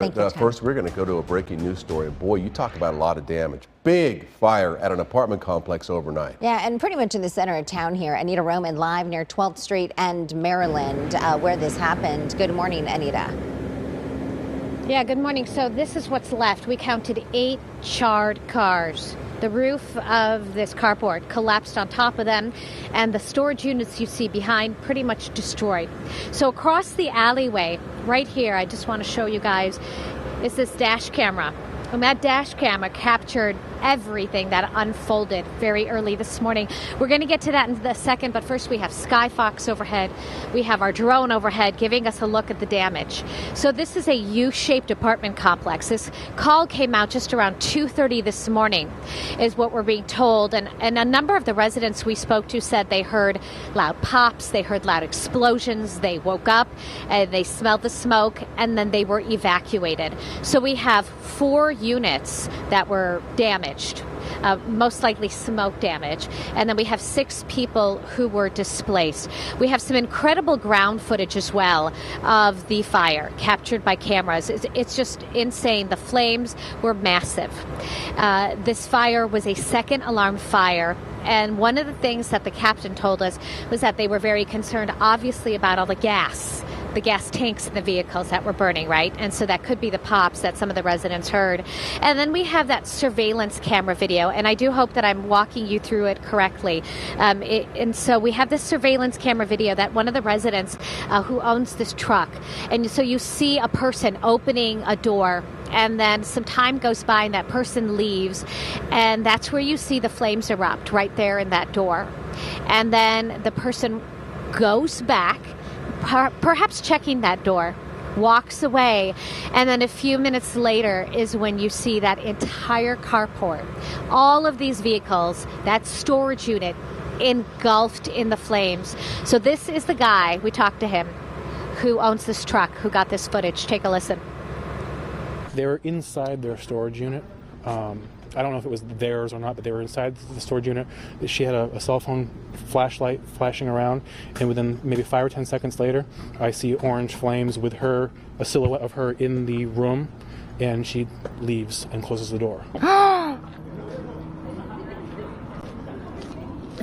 First, we're going to go to a breaking news story. Boy, you talk about a lot of damage. Big fire at an apartment complex overnight. Yeah, and pretty much in the center of town here. Anita Roman live near 12th Street and Maryland, where this happened. Good morning, Anita. Yeah, good morning. So this is what's left. We counted 8 charred cars. The roof of this carport collapsed on top of them, and the storage units you see behind pretty much destroyed. So across the alleyway, right here, I just want to show you guys, is this dash camera. And that dash camera captured everything that unfolded very early this morning. We're going to get to that in a second, but first we have Skyfox overhead. We have our drone overhead giving us a look at the damage. So this is a U-shaped apartment complex. This call came out just around 2:30 this morning, is what we're being told. And a number of the residents we spoke to said they heard loud pops, they heard loud explosions, they woke up, and they smelled the smoke, and then they were evacuated. So we have 4 units that were damaged. Most likely smoke damage. And then we have 6 people who were displaced. We have some incredible ground footage as well of the fire captured by cameras. It's just insane. The flames were massive. This fire was a second alarm fire. And one of the things that the captain told us was that they were very concerned, obviously, about all the gas tanks in the vehicles that were burning, right? And so that could be the pops that some of the residents heard. And then we have that surveillance camera video, and I do hope that I'm walking you through it correctly. And so we have this surveillance camera video that one of the residents who owns this truck, and so you see a person opening a door, and then some time goes by and that person leaves, and that's where you see the flames erupt, right there in that door. And then the person goes back, perhaps checking that door, walks away, and then a few minutes later is when you see that entire carport, all of these vehicles, that storage unit engulfed in the flames. So this is the guy, we talked to him, who owns this truck, who got this footage. Take a listen. They were inside their storage unit. I don't know if it was theirs or not, but they were inside the storage unit. She had a cell phone flashlight flashing around, and within maybe 5 or 10 seconds later, I see orange flames with her, a silhouette of her in the room, and she leaves and closes the door.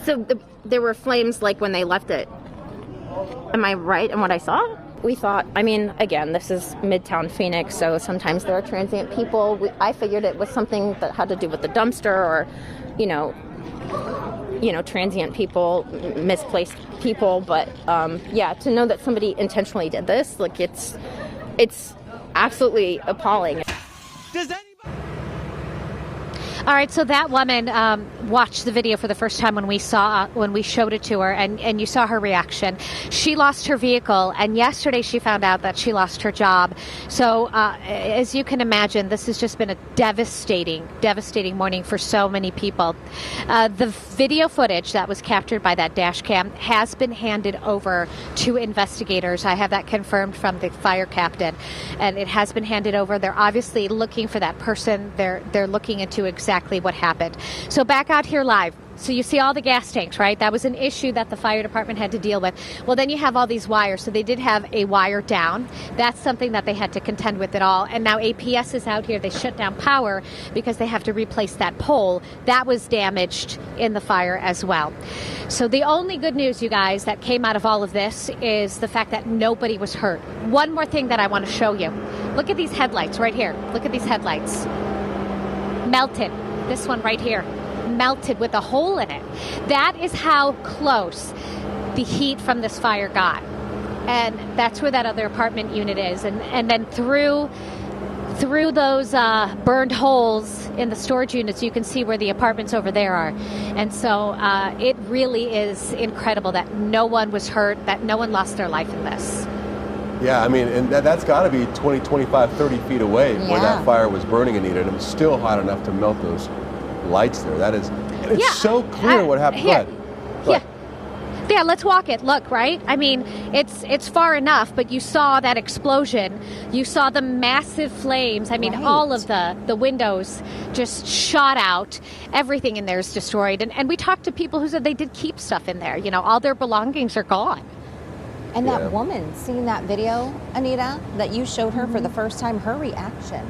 So there were flames like when they left it. Am I right in what I saw? We thought, I mean, again, this is Midtown Phoenix, so sometimes there are transient people. I figured it was something that had to do with the dumpster or, you know, transient people, misplaced people. But yeah, to know that somebody intentionally did this, like it's absolutely appalling. All right, so that woman watched the video for the first time when we showed it to her, and you saw her reaction. She lost her vehicle, and yesterday she found out that she lost her job. So as you can imagine, this has just been a devastating morning for so many people. The video footage that was captured by that dash cam has been handed over to investigators. I have that confirmed from the fire captain, and it has been handed over. They're obviously looking for that person. They're looking into exactly what happened. So back out here live. So you see all the gas tanks, right? That was an issue that the fire department had to deal with. Well, then you have all these wires. So they did have a wire down. That's something that they had to contend with at all. And now APS is out here. They shut down power because they have to replace that pole. That was damaged in the fire as well. So the only good news, you guys, that came out of all of this is the fact that nobody was hurt. One more thing that I want to show you. Look at these headlights right here. Look at these headlights. Melted. This one right here, melted with a hole in it. That is how close the heat from this fire got. And that's where that other apartment unit is. And then through those burned holes in the storage units, you can see where the apartments over there are. And so it really is incredible that no one was hurt, that no one lost their life in this. Yeah, I mean, and that's got to be 20, 25, 30 feet away where that fire was burning, Anita, and it was still hot enough to melt those lights there. That is, and it's so clear what happened. Yeah, let's walk it. Look, right? I mean, it's far enough, but you saw that explosion. You saw the massive flames. I mean, all of the windows just shot out. Everything in there is destroyed. And we talked to people who said they did keep stuff in there. You know, all their belongings are gone. And Yeah. that woman, seeing that video, Anita, that you showed her for the first time, her reaction.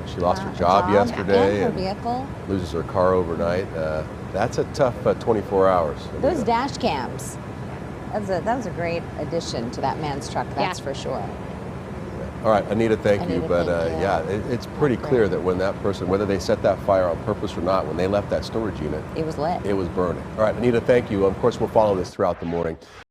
She lost her job yesterday and her vehicle. loses her car overnight. That's a tough 24 hours. Those dash cams. That was a great addition to that man's truck, that's for sure. All right, Anita, thank you. Anita, But thank you. yeah, it's pretty clear that when that person, whether they set that fire on purpose or not, when they left that storage unit, It was lit. it was burning. All right, Anita, thank you. Of course, we'll follow this throughout the morning.